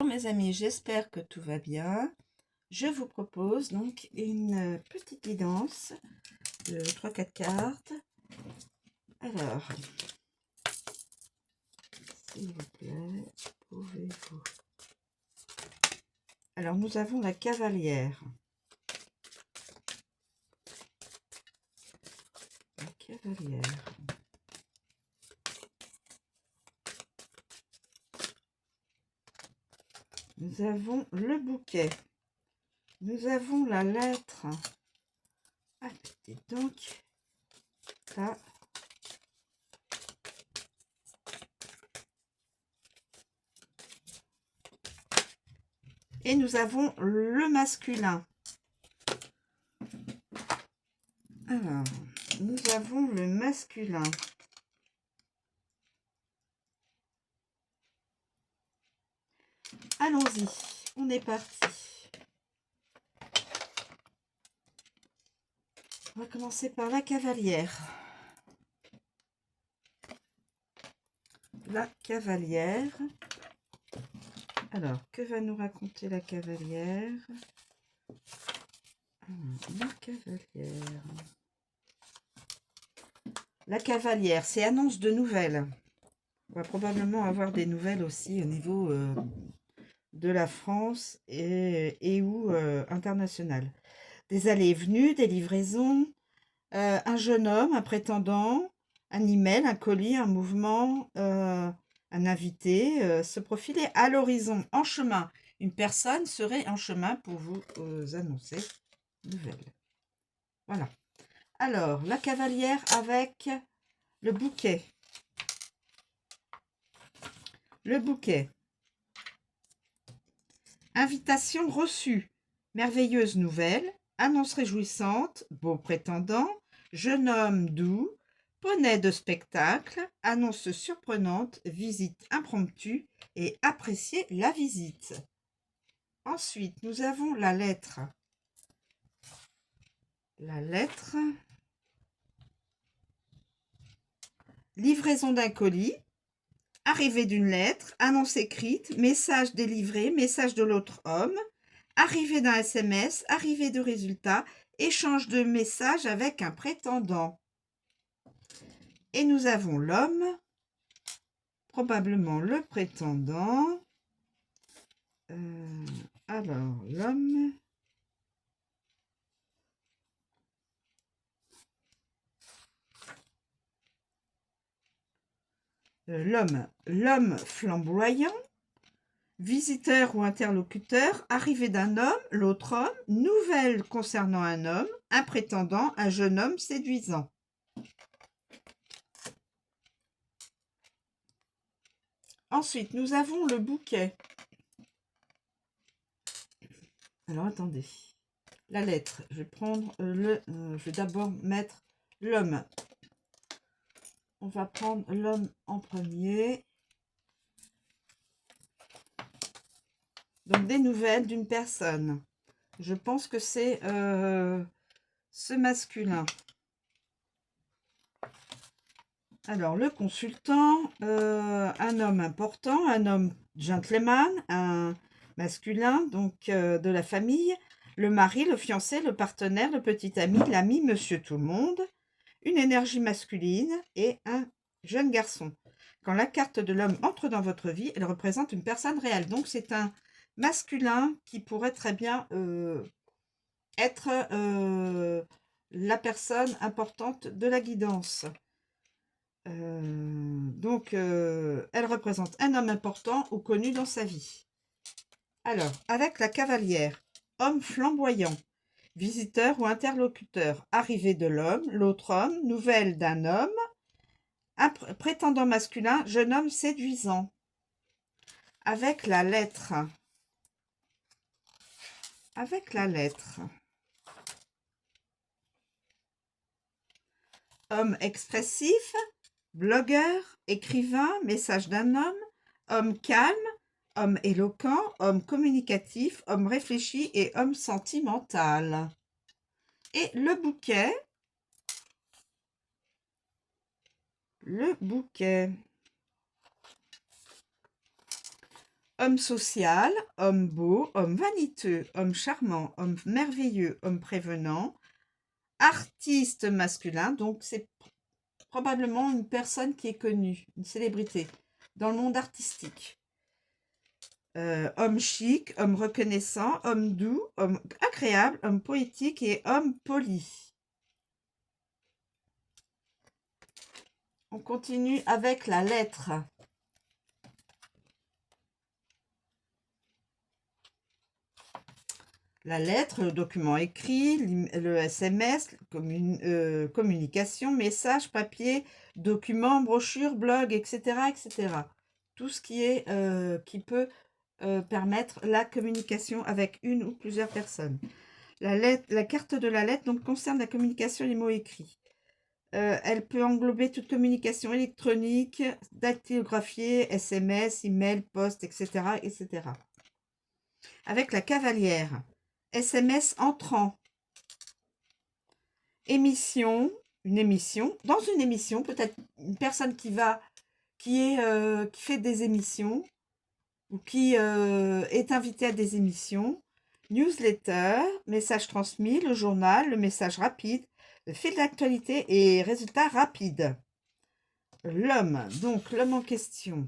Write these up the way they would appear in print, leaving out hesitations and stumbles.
Bonjour mes amis, j'espère que tout va bien. Je vous propose donc une petite guidance de 3-4 cartes. Alors, s'il vous plaît, pouvez-vous... Alors, nous avons la cavalière. La cavalière. Nous avons le bouquet. Nous avons la lettre. Ah, dites donc. Là. Et nous avons le masculin. Alors, nous avons le masculin. Allons-y, on est parti. On va commencer par la cavalière. La cavalière. Alors, que va nous raconter la cavalière? La cavalière. La cavalière, c'est annonce de nouvelles. On va probablement avoir des nouvelles aussi au niveau de la France et ou international. Des allées et venues, des livraisons, un jeune homme, un prétendant, un email, un colis, un mouvement, un invité se profiler à l'horizon, en chemin. Une personne serait en chemin pour vous annoncer nouvelle. Voilà. Alors, la cavalière avec le bouquet. Le bouquet. Invitation reçue. Merveilleuse nouvelle. Annonce réjouissante. Beau prétendant. Jeune homme doux. Poney de spectacle. Annonce surprenante. Visite impromptue. Et apprécier la visite. Ensuite, nous avons la lettre. La lettre. Livraison d'un colis. Arrivée d'une lettre, annonce écrite, message délivré, message de l'autre homme, arrivée d'un SMS, arrivée de résultat, échange de messages avec un prétendant. Et nous avons l'homme, probablement le prétendant. Alors, l'homme... L'homme flamboyant, visiteur ou interlocuteur, arrivée d'un homme, l'autre homme, nouvelle concernant un homme, un prétendant, un jeune homme séduisant. Ensuite, nous avons le bouquet. Alors, attendez. La lettre, je vais prendre je vais d'abord mettre l'homme. On va prendre l'homme en premier. Donc, des nouvelles d'une personne. Je pense que c'est ce masculin. Alors, le consultant, un homme important, un homme gentleman, un masculin, donc de la famille, le mari, le fiancé, le partenaire, le petit ami, l'ami, monsieur tout le monde, une énergie masculine et un jeune garçon. Quand la carte de l'homme entre dans votre vie, elle représente une personne réelle. Donc, c'est un masculin qui pourrait très bien être la personne importante de la guidance. Elle représente un homme important ou connu dans sa vie. Alors, avec la cavalière, homme flamboyant, visiteur ou interlocuteur, arrivée de l'homme, l'autre homme, nouvelle d'un homme, un prétendant masculin, jeune homme séduisant. Avec la lettre. Avec la lettre. Homme expressif, blogueur, écrivain, message d'un homme calme, homme éloquent, homme communicatif, homme réfléchi et homme sentimental. Et le bouquet. Le bouquet. Homme social, homme beau, homme vaniteux, homme charmant, homme merveilleux, homme prévenant, artiste masculin, donc c'est probablement une personne qui est connue, une célébrité dans le monde artistique. Homme chic, homme reconnaissant, homme doux, homme agréable, homme poétique et homme poli. On continue avec la lettre. La lettre, le document écrit, le SMS, communication, message, papier, document, brochure, blog, etc., etc. Tout ce qui peut permettre la communication avec une ou plusieurs personnes. La carte de la lettre donc concerne la communication et les mots écrits. Elle peut englober toute communication électronique, dactylographiée, SMS, email, poste, etc., etc. Avec la cavalière, SMS entrant, émission, dans une émission, peut-être une personne qui fait des émissions ou qui est invitée à des émissions, newsletter, message transmis, le journal, le message rapide, le fil d'actualité et résultats rapides. L'homme, donc l'homme en question.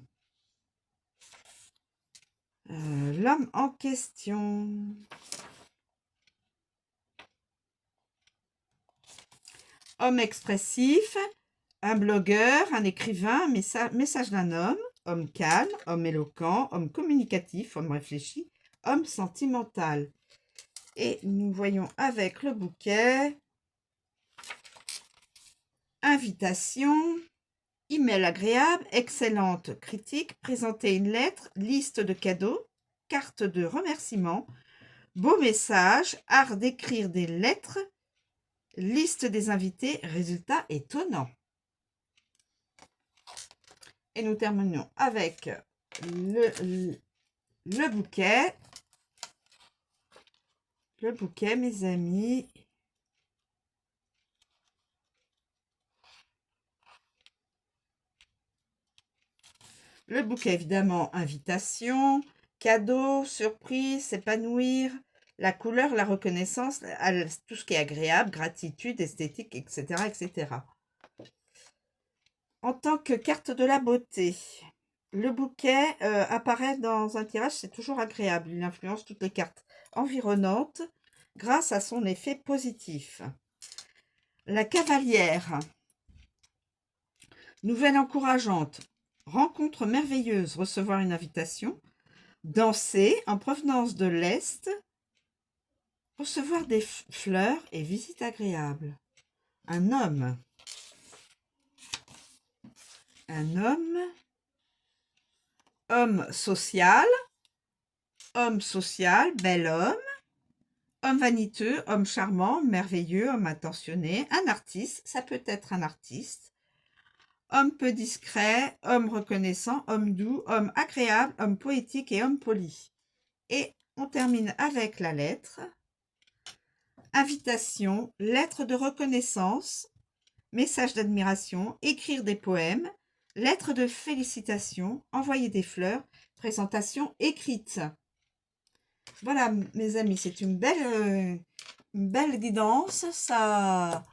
L'homme en question. Homme expressif, un blogueur, un écrivain, message d'un homme calme, homme éloquent, homme communicatif, homme réfléchi, homme sentimental. Et nous voyons avec le bouquet, invitation, email agréable, excellente critique, présenter une lettre, liste de cadeaux, carte de remerciement, beau message, art d'écrire des lettres, liste des invités, résultat étonnant. Et nous terminons avec le bouquet. Le bouquet, mes amis. Le bouquet, évidemment, invitation, cadeau, surprise, s'épanouir, la couleur, la reconnaissance, tout ce qui est agréable, gratitude, esthétique, etc., etc. En tant que carte de la beauté, le bouquet apparaît dans un tirage, c'est toujours agréable. Il influence toutes les cartes environnantes grâce à son effet positif. La cavalière, nouvelle encourageante, rencontre merveilleuse, recevoir une invitation, danser en provenance de l'Est, recevoir des fleurs et visite agréable. Un homme, homme social, bel homme vaniteux, homme charmant, merveilleux, homme attentionné, un artiste, ça peut être un artiste, homme peu discret, homme reconnaissant, homme doux, homme agréable, homme poétique et homme poli. Et on termine avec la lettre. Invitation, lettre de reconnaissance, message d'admiration, écrire des poèmes, lettre de félicitations, envoyer des fleurs, présentation écrite. Voilà, mes amis, c'est une belle guidance. Ça,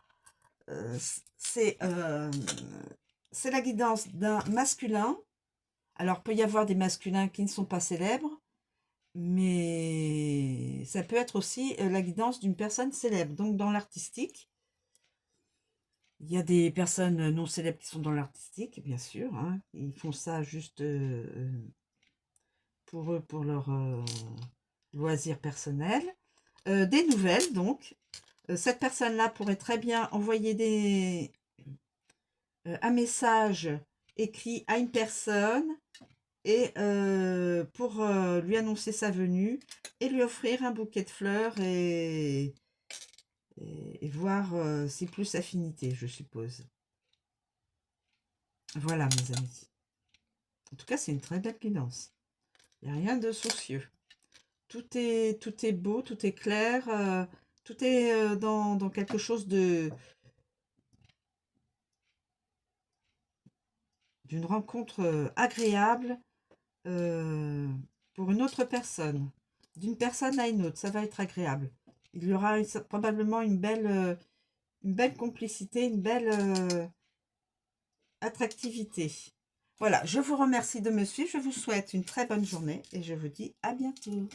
c'est la guidance d'un masculin. Alors, peut y avoir des masculins qui ne sont pas célèbres, mais ça peut être aussi la guidance d'une personne célèbre. Donc, dans l'artistique, il y a des personnes non célèbres qui sont dans l'artistique, bien sûr, hein. Ils font ça juste pour eux, pour leur loisir personnel. Des nouvelles, donc. Cette personne-là pourrait très bien envoyer un message écrit à une personne et pour lui annoncer sa venue et lui offrir un bouquet de fleurs et voir si plus affinité, je suppose. Voilà, mes amis. En tout cas, c'est une très belle guidance. Il n'y a rien de soucieux. Tout est beau, tout est clair, tout est dans quelque chose d'une rencontre agréable, pour une autre personne, d'une personne à une autre, ça va être agréable. Il y aura probablement une belle complicité, une belle attractivité. Voilà, je vous remercie de me suivre, je vous souhaite une très bonne journée et je vous dis à bientôt.